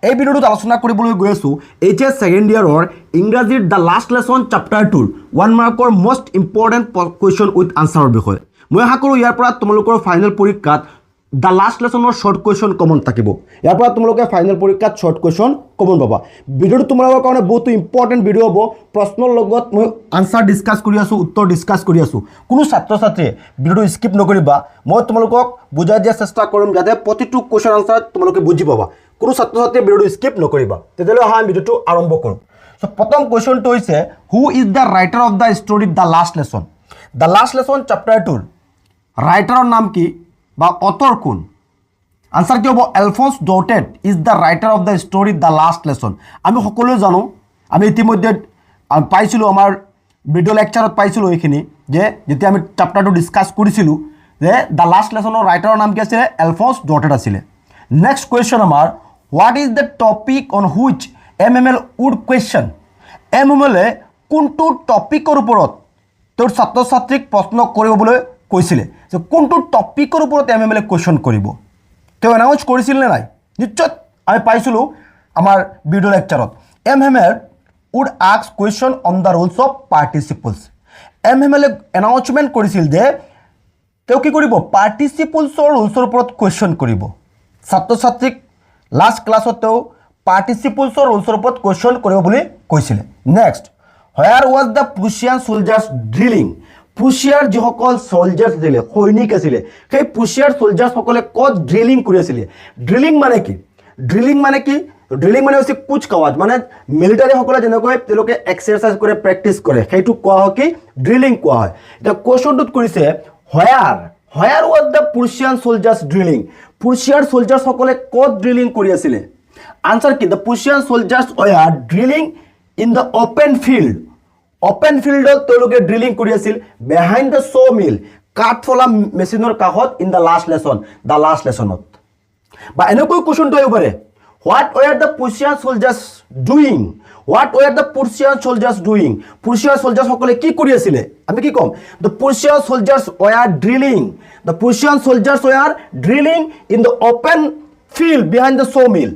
এই ভিডিওত আলোচনা কৰিবলৈ গৈ আছোঁ এইচএছ ছেকেণ্ড ইয়াৰৰ ইংৰাজীৰ দ্য লাষ্ট লেছন চেপ্টাৰ 2 1 মাৰ্কৰ মষ্ট ইম্পৰ্টেণ্ট কুৱেশ্যন উইথ আনচাৰৰ বিষয়ে মই আশা কৰোঁ ইয়াৰ পৰা তোমালোকৰ ফাইনেল পৰীক্ষাত দ্য লাষ্ট লেছনৰ শ্বৰ্ট কুৱেশ্যন কমন থাকিব ইয়াৰ পৰা তোমালোকে ফাইনেল পৰীক্ষাত শ্বৰ্ট কুৱেশ্যন কমন পাবা ভিডিঅ'টো তোমালোকৰ কাৰণে বহুত ইম্পৰ্টেণ্ট ভিডিঅ' হ'ব প্ৰশ্নৰ লগত মই আনচাৰ ডিছকাছ কৰি আছোঁ উত্তৰ ডিছকাছ কৰি আছোঁ কোনো ছাত্ৰ ছাত্ৰীয়ে ভিডিঅ'টো স্কিপ নকৰিবা মই তোমালোকক বুজাই দিয়াৰ চেষ্টা কৰিম যাতে প্ৰতিটো কুৱেশ্যন আনচাৰ তোমালোকে বুজি পাবা কোনো ছাত্ৰ ছাত্ৰীয়ে ভিডিঅ'টো স্কিপ নকৰিবা তেতিয়াহ'লে অহা ভিডিঅ'টো আৰম্ভ কৰোঁ চ' প্ৰথম কুৱেশ্যনটো হৈছে who is the writer of the story the last lesson chapter 2 ৰাইটাৰৰ নাম কি বা অথৰ কোন আনসাৰ কি হ'ব Alphonse Daudet is the writer of the story the last lesson আমি সকলোৱে জানো আমি ইতিমধ্যে পাইছিলোঁ আমাৰ ভিডিঅ' লেকচাৰত পাইছিলোঁ এইখিনি যে যেতিয়া আমি চেপ্টাৰটো ডিছকাছ কৰিছিলোঁ যে দ্য লাষ্ট লেছনৰ ৰাইটাৰৰ নাম কি আছিলে এলফন্স ডটেট আছিলে নেক্সট কুৱেশ্যন আমাৰ what is the topic on which MML would question MMLে কোনটো টপিকৰ ওপৰত তেওঁৰ ছাত্ৰ ছাত্ৰীক প্ৰশ্ন কৰিবলৈ কৈছিলে যে কোনটো টপিকৰ ওপৰত MMLে কুৱেশ্যন কৰিব তেওঁ এনাউন্স কৰিছিল নে নাই নিশ্চয় আমি পাইছিলোঁ আমাৰ ভিডিঅ' লেকচাৰত MML would ask question on the rules of participles MMLে এনাউন্সমেণ্ট কৰিছিল যে তেওঁ কি কৰিব পাৰ্টিচিপলছৰ ৰুলছৰ ওপৰত কুৱেশ্যন কৰিব ছাত্ৰ ছাত্ৰীক লাষ্ট ক্লাছত তেওঁ পাৰ্টিচিপলছৰ ৰুলছৰ ওপৰত কুৱেশ্যন কৰিব বুলি কৈছিলে নেক্সট হোৱাৰ was the Prussian soldiers drilling প্ৰুছিয়াৰ যিসকল ছলজাৰ্ছ আছিলে সৈনিক আছিলে সেই প্ৰুছিয়াৰ ছলজাৰ্ছসকলে ক'ত ড্ৰিলিং কৰি আছিলে ড্ৰিলিং মানে হৈছে কুচকাৱাজ মানে মিলিটাৰীসকলে যেনেকৈ তেওঁলোকে এক্সাৰচাইজ কৰে প্ৰেক্টিছ কৰে সেইটো কোৱা হয় কি ড্ৰিলিং কোৱা হয় এতিয়া কুৱেশ্যনটোত কৰিছে where was the Prussian soldiers drilling প্ৰুছিয়াৰ ছলজাৰ্ছসকলে ক'ত ড্ৰিলিং কৰি আছিলে আনসাৰ কি the Prussian soldiers were drilling in the open ফিল্ডত তেওঁলোকে ড্ৰিলিং কৰি আছিল বিহাইণ্ড দ্য চ' মিল কাঠফলা মেচিনৰ কাষত ইন দ্য লাষ্ট লেছনত বা এনেকৈ কুৱেশ্যনটো আহিব পাৰে what were the Prussian soldiers doing প্ৰুছিয়াৰ ছলজাৰ্ছসকলে কি কৰি আছিলে আমি কি ক'ম the Prussian soldiers were drilling in the open field behind the saw' mill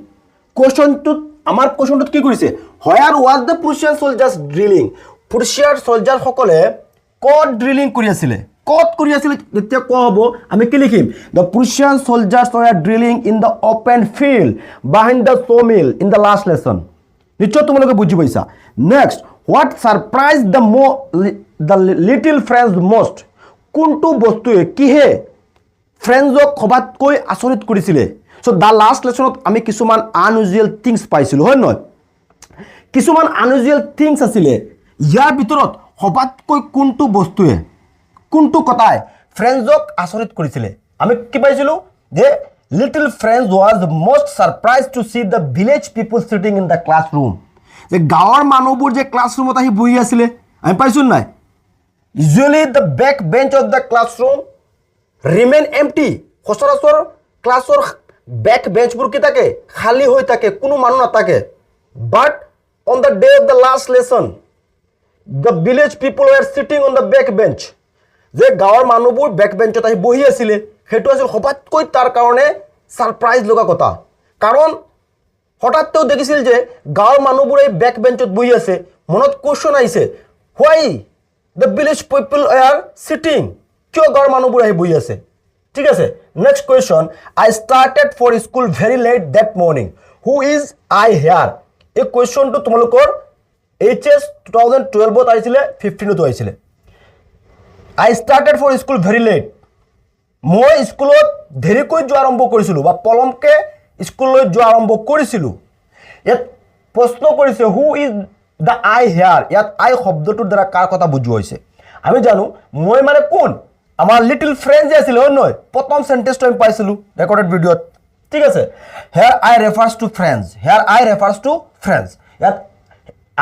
আমাৰ কুৱেশ্যনটোত কি কৰিছে where was the Prussian soldiers drilling প্ৰুছিয়াৰ ছলজাৰসকলে ক'ত ড্ৰিলিং কৰি আছিলে তেতিয়া কোৱা হ'ব আমি কি লিখিম the Prussian soldiers were drilling in the open field behind the saw' mill in the last lesson নিশ্চয় তোমালোকে বুজি পাইছা next what surprised the little Franz most কোনটো বস্তুৱে কিহে ফ্ৰেঞ্চক সবাতকৈ আচৰিত কৰিছিলে চ' দ্য লাষ্ট লেছনত আমি কিছুমান আনইউজুৱেল থিংছ পাইছিলোঁ হয় নহয় কিছুমান আনইউজুৱেল থিংছ আছিলে ইয়াৰ ভিতৰত সবাতকৈ কোনটো কথাই ফ্ৰেঞ্চক আচৰিত কৰিছিলে আমি কি পাইছিলোঁ যে little French was most surprise to see the village people sitting in the classroom যে গাঁৱৰ মানুহবোৰ যে ক্লাছৰুমত আহি বহি আছিলে আমি পাইছোঁ নাই usually the back bench of the classroom remain empty সচৰাচৰ ক্লাছৰ বেক বেঞ্চবোৰ কি থাকে খালী হৈ থাকে কোনো মানুহ নাথাকে but on the day of the last lesson the village people were sitting on the back bench যে গাঁৱৰ মানুহবোৰ বেক বেঞ্চত আহি বহি আছিলে সেইটো আছিল সবাতকৈ তাৰ কাৰণে ছাৰপ্ৰাইজ লগা কথা কাৰণ হঠাৎ তেওঁ দেখিছিল যে গাঁৱৰ মানুহবোৰে বেক বেঞ্চত বহি আছে মনত কুৱেশ্যন আহিছে why the village people were sitting কিয় গাঁৱৰ মানুহবোৰ আহি বহি আছে ঠিক আছে next question I started for school very late that morning who is I here এই কুৱেশ্যনটো তোমালোকৰ HS 2012ত আহিছিলে 15ত আহিছিলে I started for school very late মই স্কুলত দেৰিকৈ যোৱা আৰম্ভ কৰিছিলোঁ বা পলমকৈ স্কুললৈ যোৱা আৰম্ভ কৰিছিলোঁ ইয়াত প্ৰশ্ন কৰিছে who is the I hair ইয়াত আই শব্দটোৰ দ্বাৰা কাৰ কথা বুজোৱা হৈছে আমি জানো মই মানে কোন আমাৰ লিটিল ফ্ৰেঞ্চ যে আছিলে হয় নহয় প্ৰথম চেণ্টেঞ্চটো আমি পাইছিলোঁ ৰেকৰ্ডেড ভিডিঅ'ত ঠিক আছে হেয়াৰ আই ৰেফাৰ্ছ টু ফ্ৰেঞ্চ ইয়াত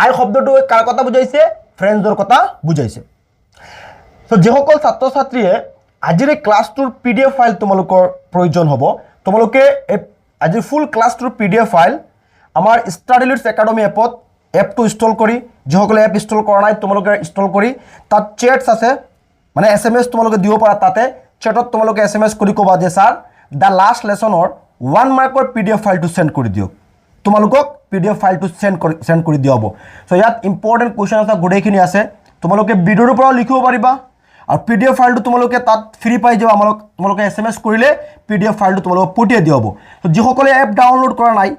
আই শব্দটো কাৰ কথা বুজাইছে ফ্ৰেঞ্চৰ কথা বুজাইছে চ' যিসকল ছাত্ৰ ছাত্ৰীয়ে আজিৰ এই ক্লাছটোৰ PDF ফাইল তোমালোকৰ প্ৰয়োজন হ'ব তোমালোকে আজিৰ ফুল ক্লাছটোৰ PDF ফাইল আমাৰ ষ্টাডি লিডছ একাডেমি এপটো ইনষ্টল কৰি যিসকলে এপ ইনষ্টল কৰা নাই তোমালোকে ইনষ্টল কৰি তাত চেটছ আছে মানে SMS তোমালোকে দিব পাৰা তাতে চেটত তোমালোকে SMS কৰি ক'বা যে ছাৰ দ্য লাষ্ট লেছনৰ 1 মাৰ্কৰ PDF ফাইলটো সেন্ড কৰি দিয়ক তোমালোকক PDF ফাইলটো সেন্ড কৰি দিয়া হ'ব সো ইয়াত ইম্পৰ্টেন্ট কোৱেশ্চন আছে গোটেইখিনি আছে তোমালোকে ভিডিঅ'ৰ পৰা লিখিব পাৰিবা আৰু PDF ফাইলটো তোমালোকে তাত ফ্ৰী পাই যাবা তোমালোকে SMS কৰিলে PDF ফাইলটো তোমালোকক পঠিয়াই দিয়া হ'ব তো যিসকলে এপ ডাউনলোড কৰা নাই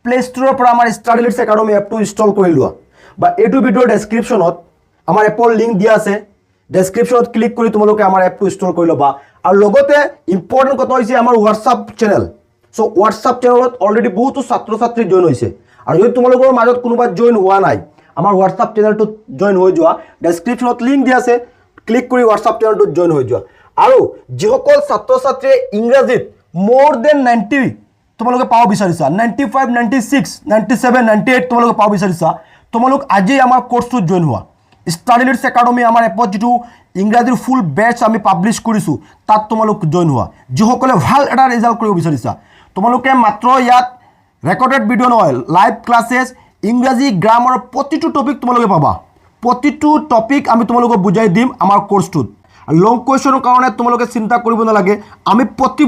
প্লে ষ্টৰৰ পৰা আমাৰ ষ্টাডি লিডছ একাডেমি এপটো ইনষ্টল কৰি লোৱা বা এইটো ভিডিঅ'ৰ ডেসক্ৰিপচনত আমাৰ এপৰ লিংক দিয়া আছে ডেসক্ৰিপচনত ক্লিক কৰি তোমালোকে আমাৰ এপটো ইনষ্টল কৰি ল'বা আৰু লগতে ইম্পৰ্টেন্ট কথা হৈছে আমাৰ WhatsApp চেনেল সো WhatsApp চেনেলত অলৰেডি বহুতো ছাত্ৰ ছাত্ৰী জয়েন হৈছে আৰু যদি তোমালোকৰ মাজত কোনোবা জয়েন হোৱা নাই আমাৰ WhatsApp চেনেলটো জয়েন হৈ যোৱা ডেসক্ৰিপচনত লিংক দিয়া আছে ক্লিক কৰি WhatsApp চেনেলটো জয়েন হৈ যোৱা আৰু যিসকল ছাত্ৰ ছাত্ৰীয়ে ইংৰাজীত more than 90 তোমালোকে পাব বিচাৰিছা 95 96 97 98 তোমালোকে পাব বিচাৰিছা তোমালোক আজি আমাৰ কোৰ্সটো জয়েন হোৱা ষ্টাডি লিডছ একাডেমি আমাৰ এপত যেটো ইংৰাজীৰ ফুল বেচ আমি পাবলিশ কৰিছো তাত তোমালোক জয়েন হোৱা যিসকলে ভাল এটা ৰিজাল্ট কৰিব বিচাৰিছা তোমালোকে মাত্ৰ ইয়াত ৰেকৰ্ডেড ভিডিঅ' নহয় লাইভ ক্লাसेस ইংৰাজী গ্ৰামাৰ প্ৰতিটো টপিক তোমালোকে পাবা প্ৰতিটো টপিক আমি তোমালোকক বুজাই দিম আমাৰ কোৰ্সটোত লং কোৱেশ্চনৰ কাৰণে তোমালোকে চিন্তা কৰিব নালাগে আমি প্ৰতি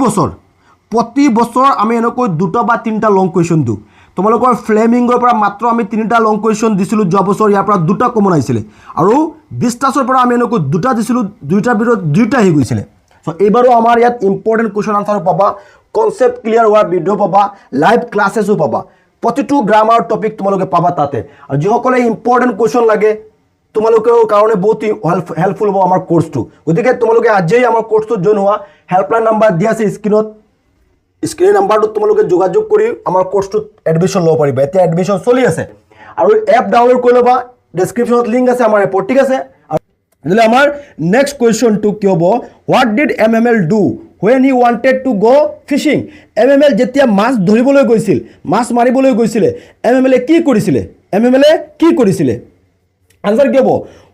বছৰ আমি এনেকৈ দুটা বা তিনিটা লং কোৱেশ্চন দিওঁ তোমালোকৰ ফ্লেমিংগৰ পৰা মাত্ৰ আমি তিনিটা লং কোৱেশ্চন দিছিলো যোৱা বছৰ ইয়াৰ পৰা দুটা কমন আহিছিলে আৰু বিস্তাসৰ পৰা আমি এনেকৈ দুটা দিছিলো দুইটাৰ ভিতৰত দুইটা হৈ গৈছিলে সো এইবাৰো আমাৰ ইয়াত ইম্পৰ্টেন্ট কোৱেশ্চন আনসাৰ পাবা কনসেপ্ট ক্লিয়াৰ হোৱা ভিডিঅ' পাবা লাইভ ক্লাसेसও পাবা প্ৰতিটো গ্ৰামাৰ টপিক তোমালোকে পাবা তাতে আৰু যিসকলে ইম্পৰ্টেন্ট কোৱেশ্চন লাগে তোমালোকৰ কাৰণে বহুত হেল্পফুল হ'ব আমাৰ কোৰ্সটো গতিকে তোমালোকে আজিই আমাৰ কোৰ্সটো জয়েন হোৱা হেল্পলাইন নাম্বাৰ দিয়া আছে স্ক্ৰীন নাম্বাৰটো তোমালোকে যোগাযোগ কৰি আমাৰ কোৰ্সটোত এডমিশন ল'ব পাৰিবা এতিয়া এডমিশন চলি আছে আৰু এপ ডাউনলোড কৰি ল'বা ডেসক্ৰিপচনত লিংক আছে আমাৰ এপৰ ঠিক আছে আৰু আমাৰ নেক্সট কোৱেশ্চনটো কি হ'ব what did MML do when he wanted to go fishing MML যেতিয়া মাছ ধৰিবলৈ গৈছিল মাছ মাৰিবলৈ গৈছিল MML কি কৰিছিল আনসাৰ কি হ'ব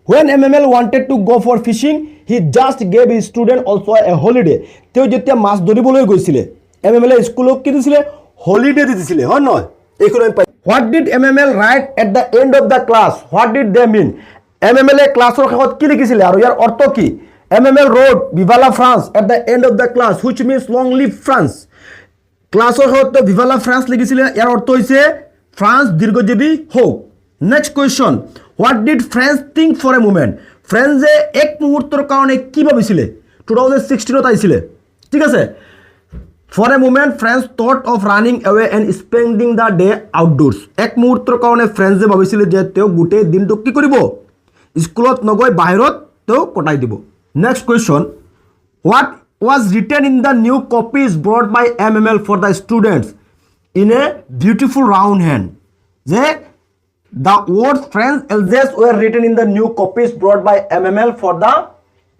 when MML wanted to go for fishing he just gave his student also a holiday তেওঁ যেতিয়া মাছ ধৰিবলৈ গৈছিল MML স্কুলক কি দিছিলে হলিডে দিছিলে হয় নহয় এইখন আমি what did MML write at the end of the class what did they mean MML ক্লাছৰ শেষত কি লিখিছিলে আৰু ইয়াৰ অৰ্থ কি MML wrote Viva la France at the end of the class which means long live France ক্লাছৰ শেষত Viva la France লিখিছিলে ইয়াৰ অৰ্থ হৈছে ফ্ৰান্স দীৰ্ঘজীৱী হোক next question what did France think for a moment ফ্ৰেন্সে এক মুহূৰ্তৰ কাৰণে কি ভাবিছিলে 2016 ত আহিছিলে ঠিক আছে For a moment, France thought of running away and spending the day outdoors. এক মুহূৰ্তৰ কাৰণে ফ্ৰেন্সে ভাবিছিল যে তেওঁ গোটেই দিনটো কি কৰিব স্কুলত নগৈ বাহিৰত তেওঁ কটাই দিব next question what was written in the new copies brought by MML for the students in a beautiful round hand যে the words France Alsace were written in the new copies brought by MML for the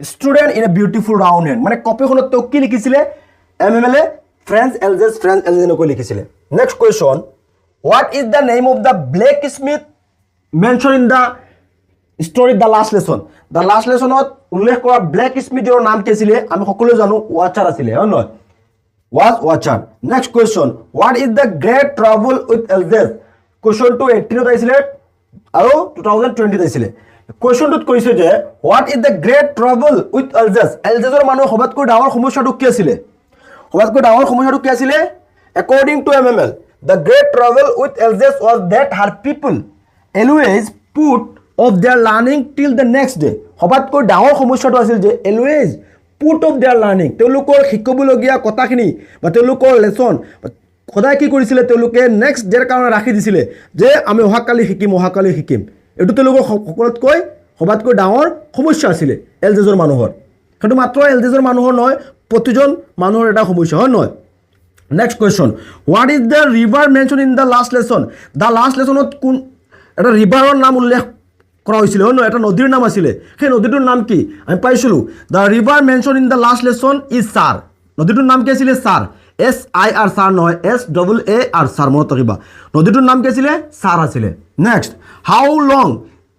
student in a beautiful round hand মানে কপিখনত তেওঁ কি লিখিছিলে MML France Alsace নকৈ লিখিছিলে next question what is the name of the blacksmith mentioned in the story the last lessonত উল্লেখ কৰা blacksmithৰ নাম কি আছিল আমি সকলোৱে জানো Watcher আছিল হয় নহয় was Watcher next question what is the great trouble with Alsace question to 18 ত আহিছিল আৰু 2020 ত আহিছিল কোৱেশ্চনটোত কৈছে যে what is the great trouble with Alsaceৰ মানুহৰ সবাতকৈ ডাঙৰ সমস্যাটো কি আছিল according to MML the great trouble with Alsace was that her people always put off their learning till the next day সবাতকৈ ডাঙৰ সমস্যাটো আছিল যে always put off their learning তেওঁলোকৰ শিকিবলগীয়া কথাখিনি বা তেওঁলোকৰ লেসন সদায় কি কৰিছিল তেওঁলোকে নেক্সট ডেৰ কাৰণে ৰাখি দিছিল যে আমি অহাকালি শিকিম এটো তেওঁলোকৰ সকলোতকৈ সবাতকৈ ডাঙৰ সমস্যা আছিল এলজেজৰ মানুহৰ কিন্তু মাত্ৰ এলজেজৰ মানুহৰ নহয় প্ৰতিজন মানুহৰ এটা সমস্যা হয় নহয় next question what is the river mentioned in the last lesson ত কোন এটা ৰিভাৰৰ নাম উল্লেখ কৰা হৈছিল হয় নহয় এটা নদীৰ নাম আছিল সেই নদীটোৰ নাম কি আমি পাইছিলো the river mentioned in the last lesson is Sar নদীটোৰ নাম কি আছিল Sar SIR Sar নহয় SAAR Sar মনত ৰাখিবা নদীটোৰ নাম কি আছিল Sar আছিল next how long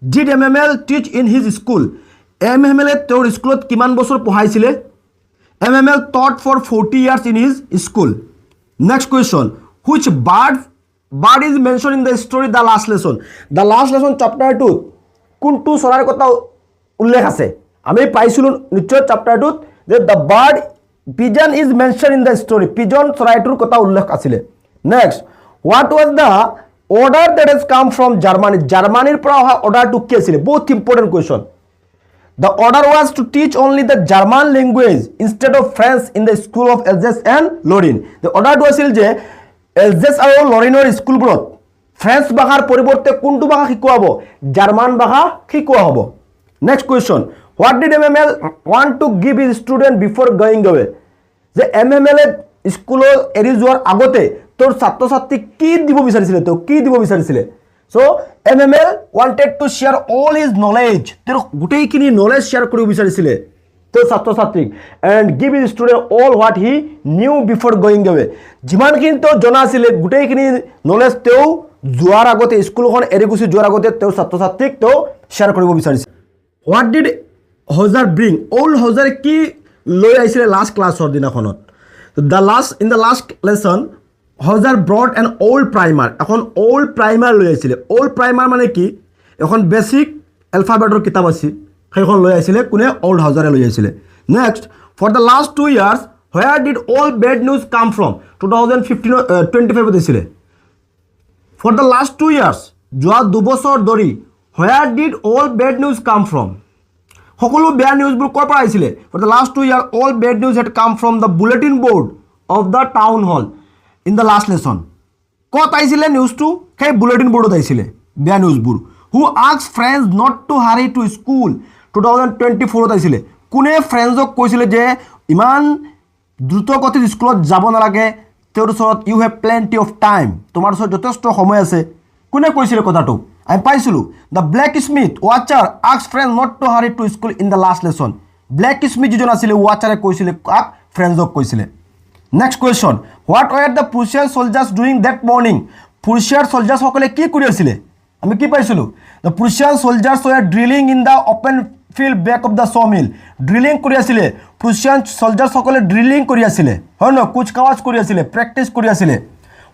did MML teach in his school MML তেওঁৰ স্কুলত কিমান বছৰ পঢ়াইছিল MML taught for 40 years in his school next question which bird is mentioned in the story the last lesson chapter 2 কোনটো চৰাইৰ কথা উল্লেখ আছে আমি পাইছিলো নিশ্চয় chapter 2 যে the bird pigeon is mentioned in the story pigeon চৰাইটোৰ কথা উল্লেখ আছিল next what was the order that has কাম ফ্ৰম জাৰ্মানী জাৰ্মানীৰ পৰা অহা অৰ্ডাৰটো কি আছিলে বহুত important question The order was to teach only the German language instead of French in the school of Alsace and Lorraine. The order to আছিল যে Alsace আৰু Lorraine স্কুলবোৰত ফ্ৰেঞ্চ ভাষাৰ পৰিৱৰ্তে কোনটো ভাষা শিকোৱা হ'ব জাৰ্মান ভাষা শিকোৱা হ'ব next question what did MML want to give his student before going away যে MML স্কুলৰ এৰি যোৱাৰ আগতে তোৰ ছাত্ৰ ছাত্ৰীক কি দিব বিচাৰিছিলে তো কি দিব বিচাৰিছিলে So MML wanted to share all his knowledge. Ter guteikini knowledge share koribo bichariছিলে to ছাত্ৰ ছাত্ৰীক and give his student all what he knew before going away. যিমানখিনি তো জনা আছিলে গুটেইখিনি knowledge তেও যোৱাৰ আগতে স্কুলখন এৰি গুছি যোৱাৰ আগতে তেও ছাত্ৰ ছাত্ৰীক তো share কৰিব বিচাৰিছিল. What did Hauser bring? Old Hauser কি লৈ আহিছিলে last classৰ দিনাখনত. In the last lesson Hauser brought an old primer. এখন old primer লৈ আহিছিলে old primer মানে কি এখন বেসিক alphabetৰ কিতাপ আছিল সেইখন লৈ আহিছিলে কোনে old Hauser লৈ আহিছিলে next for the last 2 years where did all bad news come from 2015 দিছিলে for the last 2 years যোৱা 2 বছৰ ধৰি where did all bad news come from সকলো বেয়া নিউজবোৰ কৰ পৰা আহিছিলে for the last 2 years all bad news had come from the bulletin board of the town hall in the last lesson কত আইছিলে নিউজটো সেই বুলেটিন বোৰ্ডত আইছিলে বেয়া নিউজবোৰ who asked friends not to hurry to school 2024 আইছিলে কোনে ফ্ৰেন্ডক কৈছিলে যে ইমান দ্ৰুত গতিত স্কুলত যাব নালাগে তেওঁৰ ওচৰত you have plenty of time তোমাৰ ওচৰত যথেষ্ট সময় আছে কোনে কৈছিলে কথাটো আমি পাইছিলো the blacksmith watcher asked friends not to hurry to school in the last lesson blacksmith যিজন আছিল watcher কৈছিলে কাক ফ্ৰেন্ডক কৈছিলে Next question. What were the Prussian soldiers doing that morning? Prussian soldiers সকলে কি কৰি আছিল আমি কি পাইছিলো The Prussian soldiers were drilling in the open field back of the sawmill. Drilling কৰি আছিল Prussian soldiers সকলে drilling কৰি আছিল হয় ন কুচকাৱাজ কৰি আছিল প্ৰেক্টিস কৰি আছিল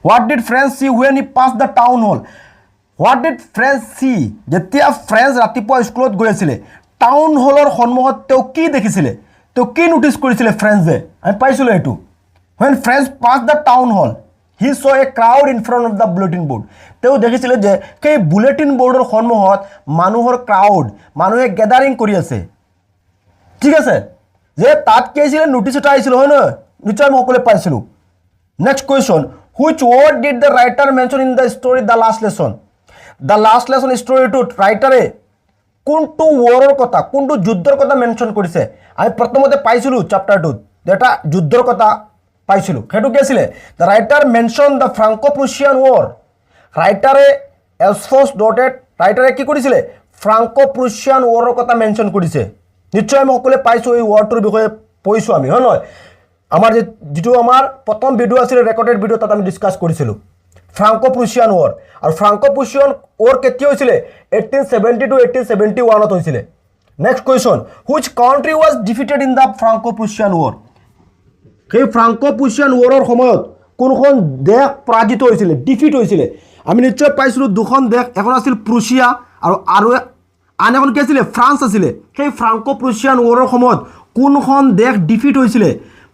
What did France see when he passed the town hall? What did France see? যেতিয়া ফ্ৰেন্স ৰাতিপুৱা স্কুলত গৈ আছিল টাউন হলৰ সন্মুখত তেওঁ কি দেখিছিল তেওঁ কি নোটিস কৰিছিল ফ্ৰেন্সে আমি পাইছিলো এটো When France passed the town hall, he saw a crowd in front of the bulletin board. তেও দেখিছিলে যে সেই বুলেটিন বোৰ্ডৰ সন্মুখত মানুহৰ ক্ৰাউড মানুহে গ্যাদাৰিং কৰি আছে ঠিক আছে যে তাত কি আছিল নোটিস এটা আহিছিল হয় না নিশ্চয় আমি সকলে পাইছিলো next question which word did the writer mention in the story the last lesson story to writer কোনটো ওয়াৰৰ কথা কোনটো যুদ্ধৰ কথা মেনশন কৰিছে আমি প্ৰথমতে পাইছিলো চ্যাপ্টাৰ 2 এটা যুদ্ধৰ কথা পাইছিলো হেতু কি আছিল the writer mentioned the Franco-Prussian war writer Elsfos dotted writer কি কৰিছিল Franco-Prussian war ৰ কথা মেনশন কৰিছে নিশ্চয় আমি সকলে পাইছো এই ওয়াৰটোৰ বিষয়ে পঢ়িছো আমি হয় নহয় আমাৰ যেটো আমাৰ প্ৰথম ভিডিও আছিল ৰেকৰ্ডেড ভিডিও তাত আমি ডিসকাস কৰিছিলো Franco-Prussian war আৰু Franco-Prussian war কেতিয়া হৈছিল 1870 to 1871 ত হৈছিল next question which country was defeated in the Franco-Prussian war সেই ফ্ৰাংকো-প্ৰুছিয়ান ওয়াৰৰ সময়ত কোনখন দেশ পৰাজিত হৈছিল ডিফিট হৈছিল আমি নিশ্চয় পাইছিলো দুখন দেশ এখন আছিল প্ৰুছিয়া আৰু আন এখন কি আছিল ফ্ৰান্স আছিল সেই ফ্ৰাংকো-প্ৰুছিয়ান ওয়াৰৰ সময়ত কোনখন দেশ ডিফিট হৈছিল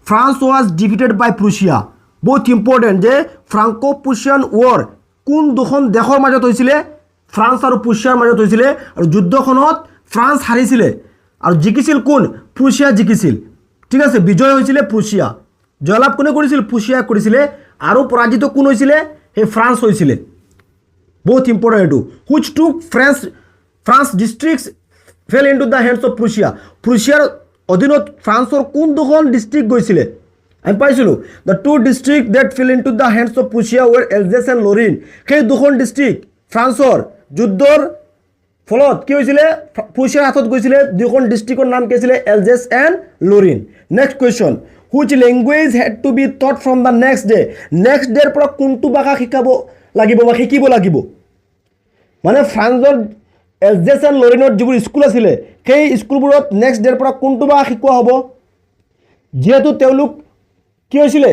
ফ্ৰান্স ওয়াজ ডিফিটেড বাই প্ৰুছিয়া বহুত ইম্পৰ্টেন্ট যে ফ্ৰাংকো-প্ৰুছিয়ান ওয়াৰ কোন দুখন দেশৰ মাজত হৈছিল ফ্ৰান্স আৰু প্ৰুছিয়াৰ মাজত হৈছিল আৰু যুদ্ধখনত ফ্ৰান্স হাৰিছিল আৰু জিকিছিল কোন প্ৰুছিয়া জিকিছিল ঠিক আছে বিজয় হৈছিল প্ৰুছিয়া জয়লাভ কোনে কৰিছিল প্ৰুছিয়া কৰিছিল আৰু পৰাজিত কোন হৈছিল হে ফ্ৰান্স হৈছিল বহুত ইম্পৰ্টেন্ট এটো which took France districts fell into the hands of Prussia প্ৰুছিয়াৰ অধীনত ফ্ৰান্সৰ কোন দুখন ডিস্ট্ৰিক্ট গৈছিল আমি পাইছিলো the two districts that fell into the hands of Prussia were Alsace and Lorraine সেই দুখন ডিস্ট্ৰিক্ট ফ্ৰান্সৰ যুদ্ধৰ ফলত কি হৈছিল প্ৰুছিয়াৰ হাতত গৈছিল দুখন ডিস্ট্ৰিক্টৰ নাম কি আছিল Alsace and Lorraine next question which language had to be taught from the next day পৰা কোনটো ভাষা শিকিব লাগিব মানে ফ্ৰান্সৰ Alsace and Lorraine যিবোৰ স্কুল আছিল সেই স্কুলবোৰত নেক্সট ডেৰ পৰা কোনটো ভাষা শিকোৱা হ'ব যেহেতু তেওঁলোক কি হৈছিল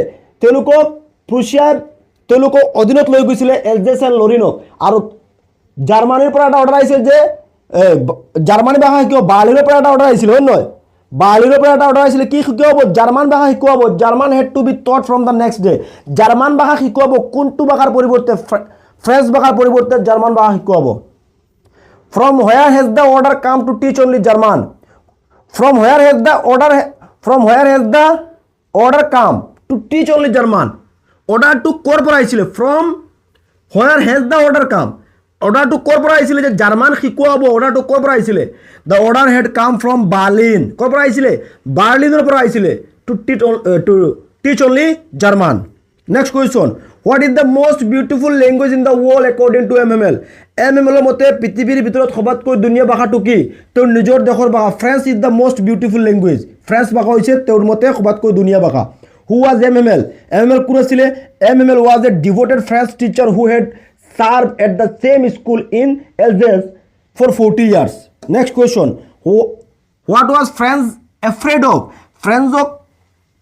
তেওঁলোকক প্ৰুছিয়া তেওঁলোকক অধীনত লৈ গৈছিল Alsace and Lorraine আৰু জাৰ্মানীৰ পৰা এটা অৰ্ডাৰ আহিছিল যে জাৰ্মানী ভাষা শিকিব বাৰ্লিনৰ পৰা এটা অৰ্ডাৰ আহিছিল হয় নহয় বাৰ্লিনৰ পৰা এটা অৰ্ডাৰ আহিছিলে কি শিকোৱাব জাৰ্মান ভাষা শিকোৱাব German had to be taught from the next day German ভাষা শিকোৱাব কোনটো ভাষাৰ পৰিৱৰ্তে ফ্ৰেঞ্চ ভাষাৰ পৰিৱৰ্তে জাৰ্মান ভাষা শিকোৱাব from where has the order come to teach only German from where has the order come to teach only German order to কৰ পৰা আহিছিলে from where has the order come order to কৰ পৰা আহিছিলে যে German শিকোৱাব order to কৰ পৰা আহিছিলে the order had come from Berlin কৰ পৰা আহিছিলে বাৰ্লিনৰ পৰা আহিছিলে to teach only German next question what is the most beautiful language in the world according to MML MML মতে পৃথিৱীৰ ভিতৰত সবাতকৈ ধুনীয়া ভাষাটো কি তেওঁৰ নিজৰ দেশৰ ভাষা French is the most beautiful language French ভাষা হৈছে তেওঁৰ মতে সবাতকৈ ধুনীয়া ভাষা who was MML কোন আছিলে MML was a devoted French teacher who had served at the same school in Alsace for 40 years next question what was France afraid of ফ্ৰেঞ্চক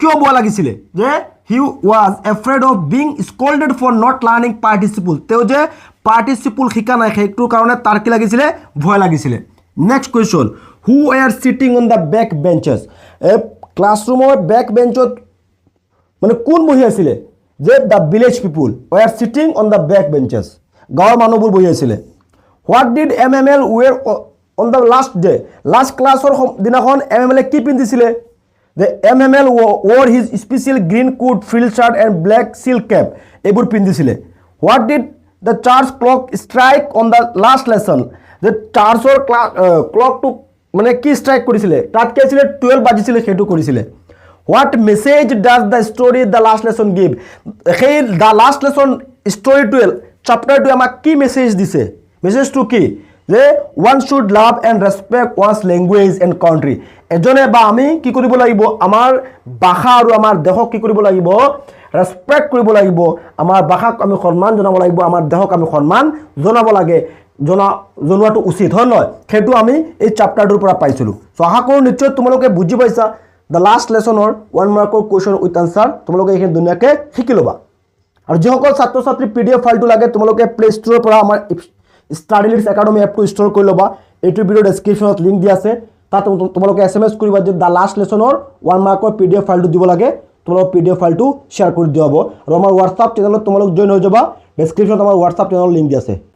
কিয় ভয় লাগিছিলে যে he was afraid of being scolded for not learning participle তেওঁ যে participle শিকা নাই সেইটোৰ কাৰণে তাৰ কি লাগিছিলে ভয় লাগিছিলে next question who were sitting on the back benches ক্লাছৰুমৰ বেক বেঞ্চত মানে কোন বহি আছিল যে the village people were sitting on the back benches গাঁৱৰ মানুহবোৰ বহি আছিল what did MML wear on the last day last classৰ দিনাখন MML কি পিন্ধিছিলে the MML wore his special green coat frill shirt and black silk cap ebur pindisile what did the church clock strike on the last lesson the church or clock to mane ki strike korisile tat ke asile 12 bajisile hetu korisile what message does the story the last lesson give hey the last lesson story 12 chapter 2 amak ki message dise message to ki যে one should love and respect one's language and country এজনে বা আমি কি কৰিব লাগিব আমাৰ ভাষা আৰু আমাৰ দেশক কি কৰিব লাগিব ৰেসপেক্ট কৰিব লাগিব আমাৰ ভাষাক আমি সন্মান জনাব লাগিব আমাৰ দেশক আমি সন্মান জনাব লাগে জনোৱাটো উচিত হয় নহয় সেইটো আমি এই চ্যাপ্টাৰটোৰ পৰা পাইছিলো সো আশা কৰো নিশ্চয় তোমালোকে বুজি পাইছা the last lesson or 1 mark question with answer তোমালোকে এই দুনিয়াকে শিকি লবা আৰু যিসকল ছাত্ৰ ছাত্ৰী PDF ফাইলটো লাগে তোমালোকে প্লে ষ্টৰৰ পৰা আমাৰ Study Leads Academy app to install কৰি লবা এইটো ভিডিও ডেসক্ৰিপচনত লিংক দি আছে তাত তোমালোকে SMS কৰিবা যে the last lesson or 1 mark PDF ফাইলটো দিব লাগে তোমালোক PDF ফাইলটো শেয়াৰ কৰি দিয়াব আৰু আমাৰ WhatsApp চেনেলত তোমালোক জয়েন হৈ যাবা ডেসক্ৰিপচনত আমাৰ WhatsApp চেনেলৰ লিংক দি আছে